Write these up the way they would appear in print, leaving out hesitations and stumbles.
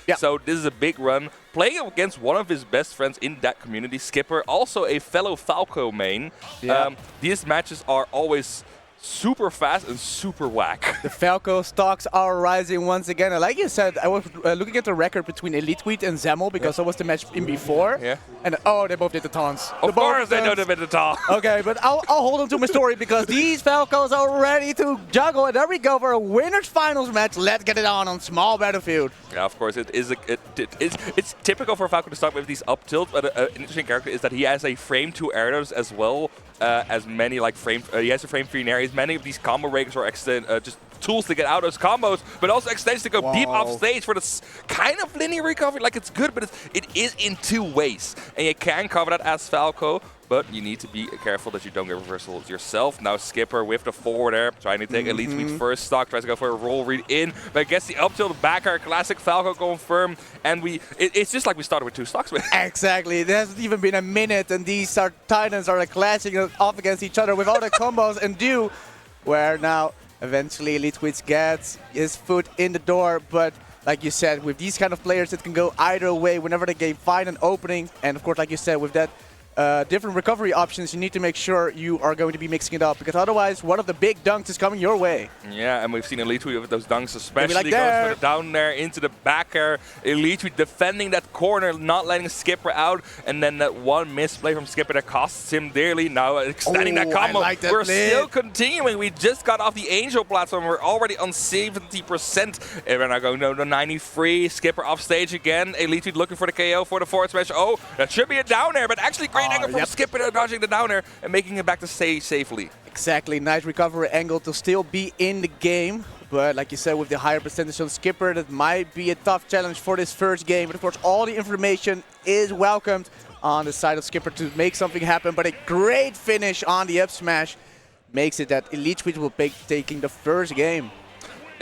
Yeah. So this is a big run. Playing against one of his best friends in that community, Skipper, also a fellow Falco main. Yeah. These matches are always super fast and super whack. The Falco stocks are rising once again. And like you said, I was looking at the record between elitetweet and Zemmel because that was the match in before. Yeah. And oh, they both did the taunts. Of course they don't have it at all. Okay, but I'll hold on to my story because these Falcos are ready to juggle. And there we go for a winner's finals match. Let's get it on small battlefield. Yeah, of course, it's typical for Falco to start with these up tilt, but an interesting character is that he has a frame 2 arrows as well as many like he has a frame 3 nair. Many of these combo breakers are just tools to get out of those combos, but also extends to go deep off stage for this kind of linear recovery. Like it's good, but it is in 2 ways, and you can cover that as Falco. But you need to be careful that you don't get reversals yourself. Now Skipper with the forward air, trying to take elitetweet first stock, tries to go for a roll read in, but gets the up tilt back air, classic Falco confirm, and it's just like we started with 2 stocks with. Exactly, it hasn't even been a minute, and these Titans are clashing off against each other with all the combos and do, where now eventually elitetweet gets his foot in the door, but like you said, with these kind of players, it can go either way whenever they find an opening, and of course, like you said, with that different recovery options, you need to make sure you are going to be mixing it up, because otherwise one of the big dunks is coming your way. Yeah, and we've seen elitetweet with those dunks especially. Like goes for the down there into the back air. elitetweet defending that corner, not letting Skipper out, and then that one misplay from Skipper that costs him dearly. Now extending that combo. Like that We're still continuing. We just got off the Angel platform. We're already on 70%. And we're now going to 93. Skipper off stage again. elitetweet looking for the KO for the forward smash. Oh, that should be a down air, but actually great angle from Skipper dodging the down air and making it back to stage safely. Exactly, nice recovery angle to still be in the game. But like you said, with the higher percentage on Skipper, that might be a tough challenge for this first game. But of course, all the information is welcomed on the side of Skipper to make something happen. But a great finish on the up smash makes it that elitetweet will be taking the first game.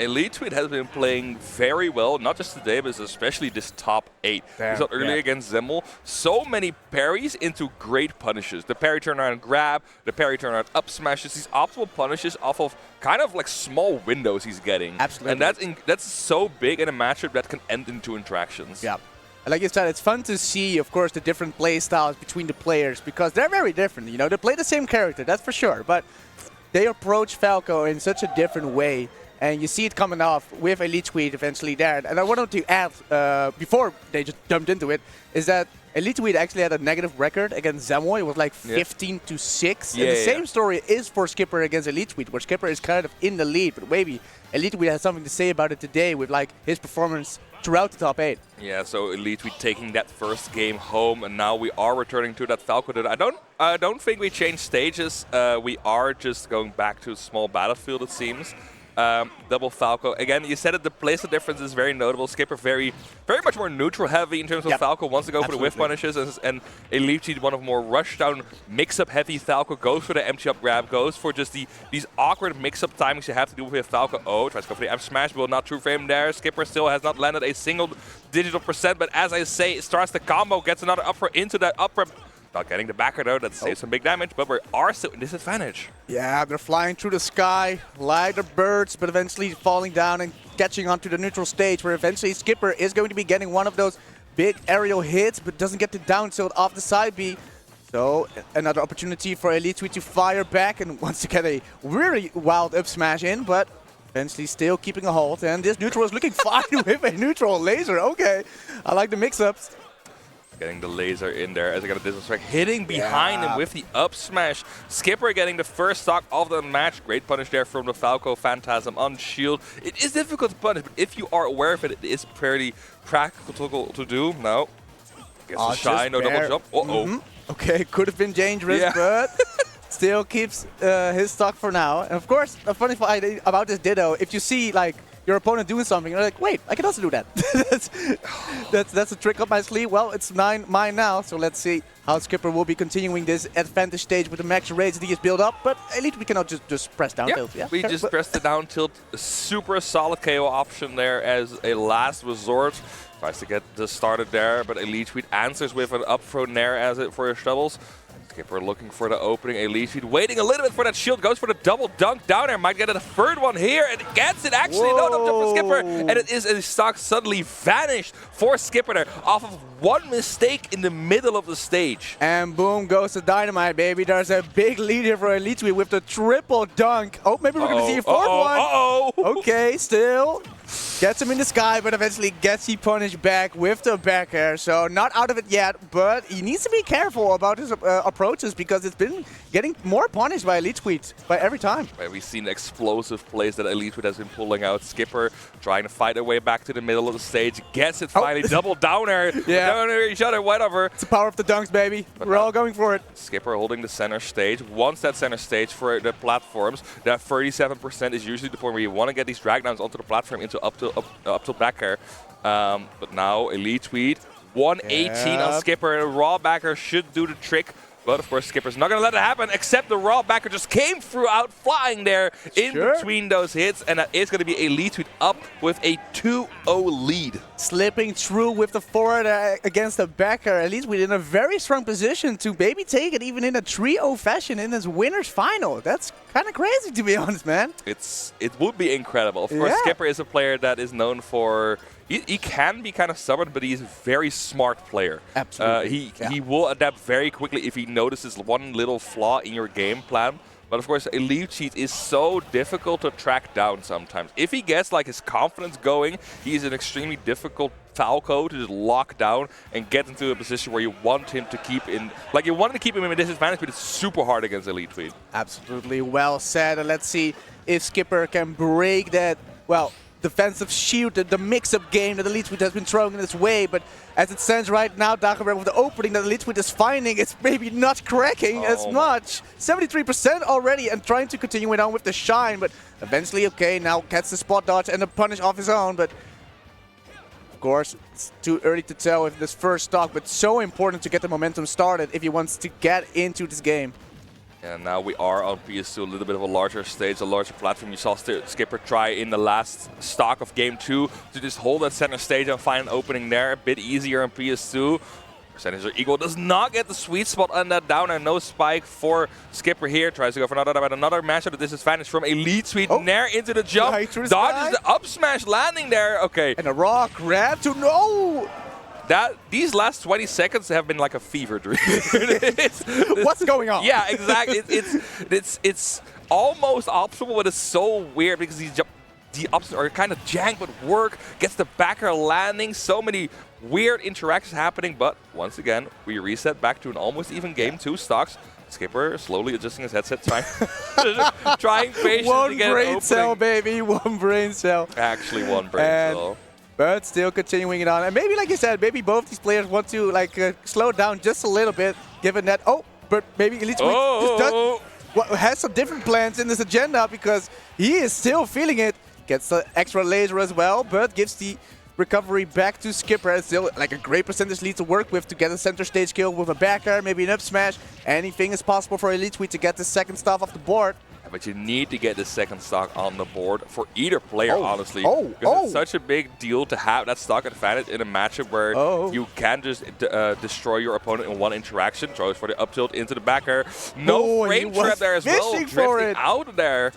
elitetweet has been playing very well, not just today, but especially this top 8. We saw earlier against Zemmel, so many parries into great punishes. The parry turnaround grab, the parry turnaround up smashes, these optimal punishes off of kind of like small windows he's getting. Absolutely. And that's so big in a matchup that can end in 2 interactions. Yeah. Like you said, it's fun to see, of course, the different play styles between the players because they're very different. You know, they play the same character, that's for sure, but they approach Falco in such a different way. And you see it coming off with elitetweet eventually there. And I wanted to add, before they just jumped into it, is that elitetweet actually had a negative record against Zemmel. It was like 15-6. And the same story is for Skipper against elitetweet, where Skipper is kind of in the lead. But maybe elitetweet has something to say about it today with like his performance throughout the top 8. Yeah, so elitetweet taking that first game home, and now we are returning to that Falco. That I don't think we changed stages. We are just going back to a small battlefield, it seems. Double Falco. Again, you said it, the playstyle difference is very notable. Skipper very much more neutral heavy in terms of Falco, wants to go for the whiff punishes, and elitetweet, one of more rush down, mix up heavy Falco, goes for the empty up grab, goes for just these awkward mix up timings you have to do with Falco. Oh, tries to go for the F smash, but not true for him there. Skipper still has not landed a single digital percent, but as I say, it starts the combo, gets another up into that up rep. Not getting the backer though, that saves some big damage, but we are still in disadvantage. Yeah, they're flying through the sky like the birds, but eventually falling down and catching onto the neutral stage, where eventually Skipper is going to be getting one of those big aerial hits, but doesn't get the down tilt off the side B. So another opportunity for elitetweet to fire back and wants to get a really wild up smash in, but eventually still keeping a hold. And this neutral is looking fine with a neutral laser. Okay, I like the mix-ups. Getting the laser in there as I got a distance strike, hitting behind him with the up smash. Skipper getting the first stock of the match. Great punish there from the Falco Phantasm on shield. It is difficult to punish, but if you are aware of it, it is pretty practical to do. No. Gets a shy, no double jump. Uh-oh. Okay, could have been dangerous, but still keeps his stock for now. And of course, a funny thing about this Ditto, if you see like your opponent doing something, you're like, wait, I can also do that. that's a trick up my sleeve. Well, it's mine now, so let's see how Skipper will be continuing this advantage stage with the max rates that he has built up. But at least we cannot just press down tilt. Yeah, we just pressed the down tilt. Super solid KO option there as a last resort. Tries to get this started there, but elitetweet answers with an up throw nair as it for his doubles. Skipper looking for the opening. elitetweet waiting a little bit for that shield. Goes for the double dunk down there. Might get a third one here. And gets it actually. Whoa. No jump for Skipper. And it is a stock suddenly vanished for Skipper there. Off of one mistake in the middle of the stage. And boom goes the dynamite, baby. There's a big lead here for elitetweet with the triple dunk. Oh, maybe we're going to see a fourth one. Okay, still. Gets him in the sky, but eventually gets he punished back with the back air. So not out of it yet, but he needs to be careful about his approaches because it's been getting more punished by elitetweet by every time. We've seen explosive plays that elitetweet has been pulling out. Skipper trying to fight their way back to the middle of the stage. Gets it finally. Double down air. Yeah. Down air each other, whatever. It's the power of the dunks, baby. But we're all going for it. Skipper holding the center stage. Wants that center stage for the platforms. That 37% is usually the point where you want to get these drag downs onto the platform into up till back air. But now elitetweet 118 on Skipper. A raw backer should do the trick. But of course, Skipper's not going to let it happen, except the raw backer just came through out flying there in between those hits. And that is going to be elitetweet up with a 2-0 lead. Slipping through with the forward against the backer. elitetweet in a very strong position to maybe take it even in a 3-0 fashion in this winner's final. That's kind of crazy, to be honest, man. It would be incredible. Of course, Skipper is a player that is known for... He can be kind of stubborn, but he's a very smart player. Absolutely. He will adapt very quickly if he notices one little flaw in your game plan. But of course, elitetweet is so difficult to track down sometimes. If he gets like his confidence going, he's an extremely difficult Falco to just lock down and get into a position where you want him to keep in. Like you wanted to keep him in a disadvantage, but it's super hard against elitetweet. Absolutely well said. And let's see if Skipper can break that. Well, defensive shield, the mix-up game that elitetweet has been throwing in its way, but as it stands right now, Dagobert with the opening that elitetweet is finding, it's maybe not cracking as much. 73% already and trying to continue it on with the shine, but eventually, okay, now gets the spot dodge and the punish off his own, but of course, it's too early to tell if this first stock, but so important to get the momentum started if he wants to get into this game. And now we are on PS2, a little bit of a larger stage, a larger platform. You saw Skipper try in the last stock of Game 2 to just hold that center stage and find an opening there. A bit easier on PS2. Percentage are equal. Does not get the sweet spot on that down and no spike for Skipper here. Tries to go for another matchup. This is vanished from elitetweet. Nair into the jump. Dodges the up smash landing there. Okay. And a raw grab to no. These last 20 seconds have been like a fever dream. What's going on? Yeah, exactly. It's almost optimal, but it's so weird because the ups are kind of jank, but work. Gets the backer landing. So many weird interactions happening. But once again, we reset back to an almost even game. 2 stocks. Skipper slowly adjusting his headset, trying patiently one to get an opening. One brain cell, baby. One brain cell. Actually, one brain cell. But still continuing it on. And maybe, like you said, maybe both these players want to slow down just a little bit, given that, but maybe elitetweet has some different plans in this agenda because he is still feeling it. Gets the extra laser as well, but gives the recovery back to Skipper. It's still like a great percentage lead to work with to get a center stage kill with a back air, maybe an up smash. Anything is possible for elitetweet to get the second stuff off the board. But you need to get the second stock on the board for either player, honestly. Because it's such a big deal to have that stock advantage in a matchup where you can just destroy your opponent in one interaction. Throws for the up tilt into the back air. No frame trap there as well. Drifting out of there.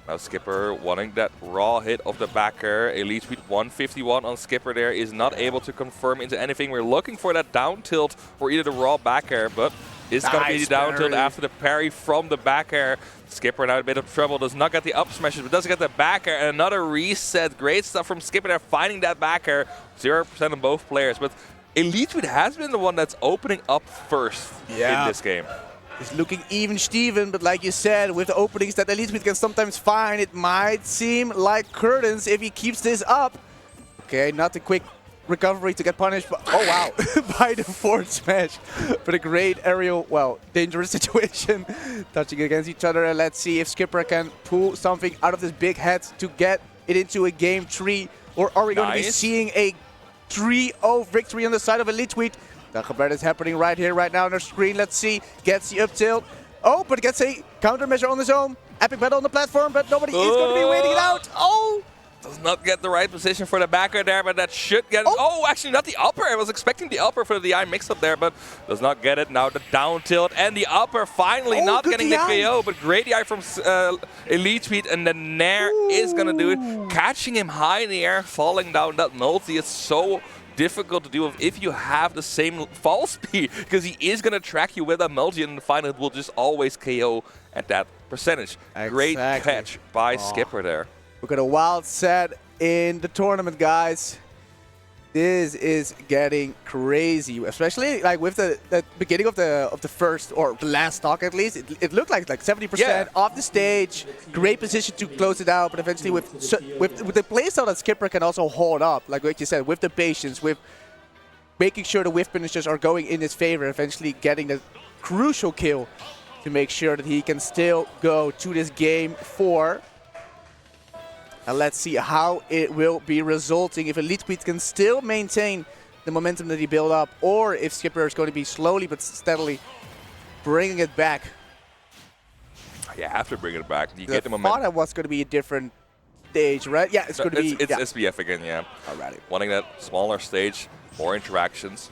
Now Skipper wanting that raw hit of the back air. elitetweet 151 on Skipper there is not able to confirm into anything. We're looking for that down tilt for either the raw back air, but it's going to be the down tilt after the parry from the back air. Skipper now a bit of trouble, does not get the up smashes, but does get the back air and another reset. Great stuff from Skipper there, finding that back air. 0% on both players, but elitetweet has been the one that's opening up first in this game. It's looking even Steven, but like you said, with the openings that elitetweet can sometimes find, it might seem like curtains if he keeps this up. Okay, not a quick recovery to get punished, but oh wow, by the forward smash. But a great aerial, dangerous situation. Touching against each other, and let's see if Skipper can pull something out of this big head to get it into a game 3, or are we going to be seeing a 3-0 victory on the side of elitetweet? Dagobert is happening right here, right now on our screen. Let's see, gets the up tilt. But gets a countermeasure on his own. Epic battle on the platform, but nobody is going to be waiting it out. Does not get the right position for the backer there, but that should get... Oh, actually not the upper. I was expecting the upper for the DI mix-up there, but does not get it. Now the down tilt and the upper finally not getting the KO, but great DI from elitetweet, and the Nair is going to do it. Catching him high in the air, falling down that multi is so difficult to deal with if you have the same fall speed, because he is going to track you with a multi, and in the final it will just always KO at that percentage. Exactly. Great catch by Skipper there. We got a wild set in the tournament, guys. This is getting crazy, especially like with the beginning of the first or the last stock at least. It looked like 70% off the stage. Great position to close it out, but eventually with the playstyle that Skipper can also hold up, like what you said, with the patience, with making sure the whiff finishers are going in his favor, eventually getting the crucial kill to make sure that he can still go to this game 4. And let's see how it will be resulting, if elitetweet can still maintain the momentum that he built up, or if Skipper is going to be slowly but steadily bringing it back. You have to bring it back. You get the momentum. I thought it was going to be a different stage, right? Yeah, it's going to be... It's SBF again, yeah. Alrighty. Wanting that smaller stage, more interactions.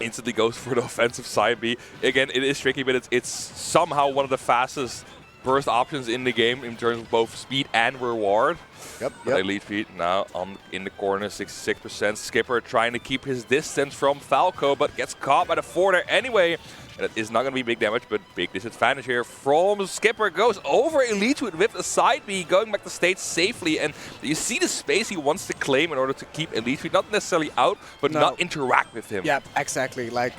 Instantly goes for the offensive side B. Again, it is tricky, but it's somehow one of the fastest burst options in the game in terms of both speed and reward. Yep. elitetweet now in the corner, 66%. Skipper trying to keep his distance from Falco, but gets caught by the forwarder anyway. And it is not going to be big damage, but big disadvantage here from Skipper. Goes over elitetweet with a side B, going back to stage safely. And you see the space he wants to claim in order to keep elitetweet not necessarily out, but not interact with him. Yeah, exactly. Like,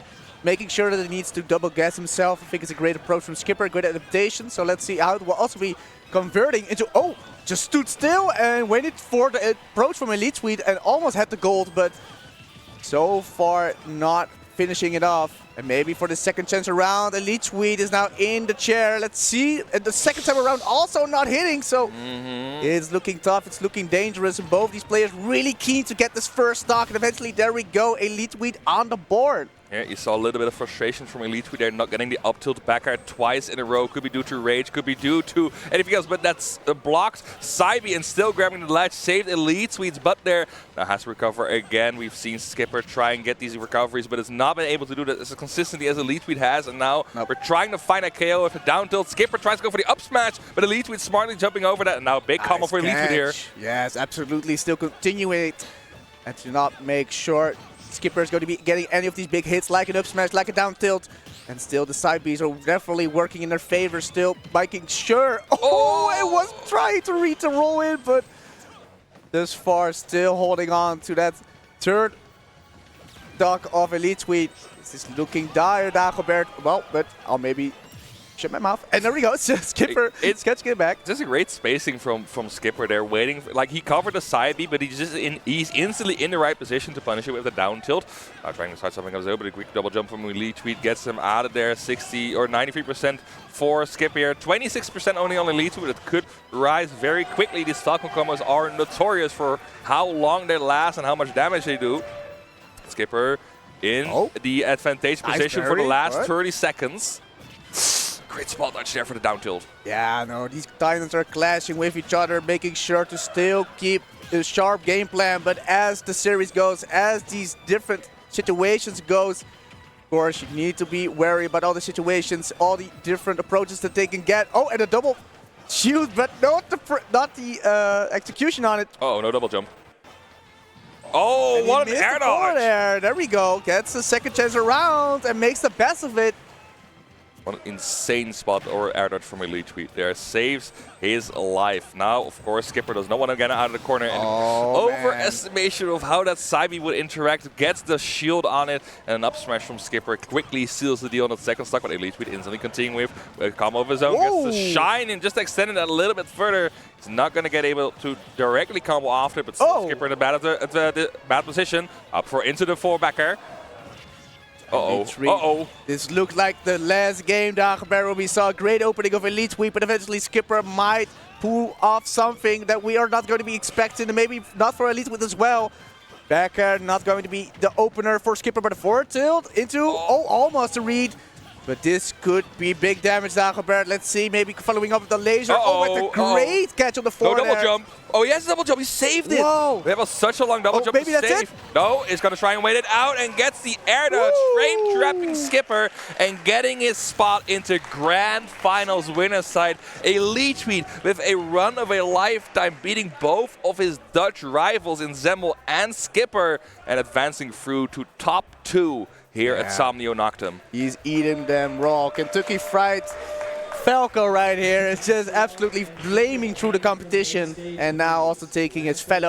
making sure that he needs to double gas himself. I think it's a great approach from Skipper, good adaptation. So let's see how it will also be converting into... Oh, just stood still and waited for the approach from elitetweet and almost had the gold, but so far not finishing it off. And maybe for the second chance around, elitetweet is now in the chair. Let's see. And the second time around also not hitting, so it's looking tough, it's looking dangerous, and both these players really keen to get this first stock, and eventually there we go, elitetweet on the board. Yeah, you saw a little bit of frustration from elitetweet there, not getting the up tilt back air twice in a row. Could be due to rage, could be due to anything else, but that's blocked. Saibi and still grabbing the ledge, saved elitetweet's butt there. Now has to recover again. We've seen Skipper try and get these recoveries, but it's not been able to do that as consistently as elitetweet has. And now we're trying to find a KO with a down tilt. Skipper tries to go for the up smash, but elitetweet smartly jumping over that. And now a big combo for elitetweet here. Yes, absolutely. Still continuing it. And to not make sure Skipper is going to be getting any of these big hits, like an up smash, like a down tilt. And still the side Bs are definitely working in their favor, still making sure. Oh, it was trying to read the roll in, but this far still holding on to that third stock of elitetweet. This is looking dire, Dagobert. Well, but I'll maybe shut my mouth. And there we go. Skipper, it's catching it back. Just a great spacing from Skipper there, waiting. Like, he covered the side B, but he's instantly in the right position to punish it with a down tilt. Trying to start something else there, but a quick double jump from elitetweet gets him out of there. 60 or 93% for Skipper here. 26% only on elitetweet. It could rise very quickly. These Falcon combos are notorious for how long they last and how much damage they do. Skipper in the advantageous position for the last 30 seconds. Great spot dodge there for the down tilt. Yeah, no, these Titans are clashing with each other, making sure to still keep the sharp game plan. But as the series goes, as these different situations goes, of course, you need to be wary about all the situations, all the different approaches that they can get. Oh, and a double shield, but not the execution on it. Oh, no double jump. Oh, and what an air dodge. There we go. Gets the second chance around and makes the best of it. What an insane spot or air dodge from elitetweet there. Saves his life. Now, of course, Skipper does not want to get out of the corner. And overestimation of how that Saibi would interact. Gets the shield on it. And an up smash from Skipper quickly seals the deal on the second stock. But elitetweet instantly continuing with a combo of his own. Gets the shine and just extending that a little bit further. He's not going to get able to directly combo after. But still Skipper in a bad position. Up for into the four-backer. This looked like the last game, Dagobert. We saw a great opening of elitetweet, but eventually Skipper might pull off something that we are not going to be expecting, and maybe not for elitetweet as well. Backer not going to be the opener for Skipper, but a forward tilt into, almost a read. But this could be big damage, Dagobert. Let's see, maybe following up with the laser. With a great catch on the forward double jump. Oh, he has a double jump. He saved it. Whoa. We have such a long double jump maybe to that's save. it? No, he's going to try and wait it out and gets the air dodge. Train trapping Skipper and getting his spot into Grand Finals winner's side. Elitetweet with a run of a lifetime, beating both of his Dutch rivals in Zemmel and Skipper and advancing through to top 2 here at Somnio Noctem. He's eating them raw. Kentucky Fried Falco right here is just absolutely flaming through the competition and now also taking his fellow